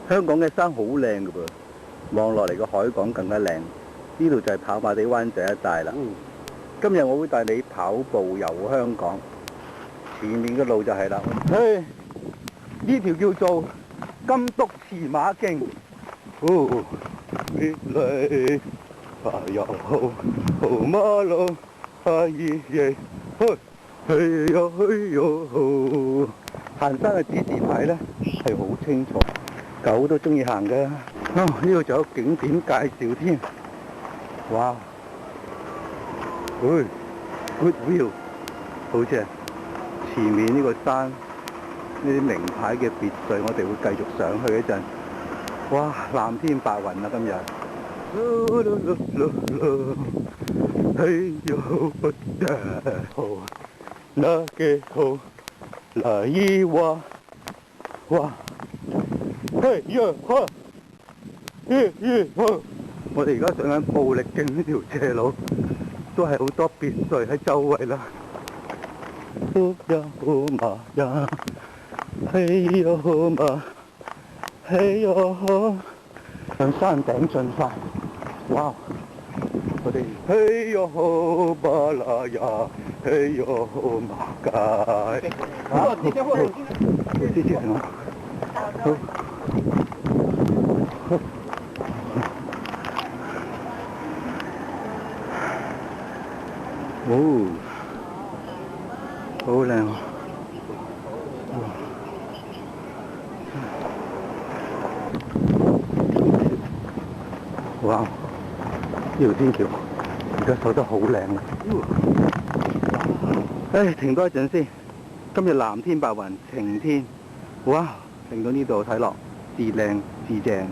香港嘅山好靚㗎噃，望落嚟個海港更加靚。呢度就係跑馬地灣仔一帶啦。今日我會帶你跑步遊香港，前面嘅路就係啦。呢條叫做金督馳馬徑。哦，別嚟又好馬路咦耶，去呀去呀。行山嘅指示牌咧係好清楚，狗都中意行㗎。呢度仲有景點介紹添。哇！Good view， 好似前面呢個山，呢啲名牌嘅別墅，我哋會繼續上去一陣。哇！藍天白雲啊，今日。嘿喲不得好，那嘅好來哇哇！嘿喲呵，我哋而家上緊暴力徑呢條斜路，都係好多別墅喺周圍啦。好馬呀，嘿喲馬，嘿喲，向山頂進發。哇！我哋嘿喲巴拉呀，嘿喲馬街。好，謝謝我。好。哦，好靚啊！哇！呢條天橋而家修得好靚啊！停多一陣先。今日藍天白雲，晴天，哇！停到呢度睇落，至靚至正。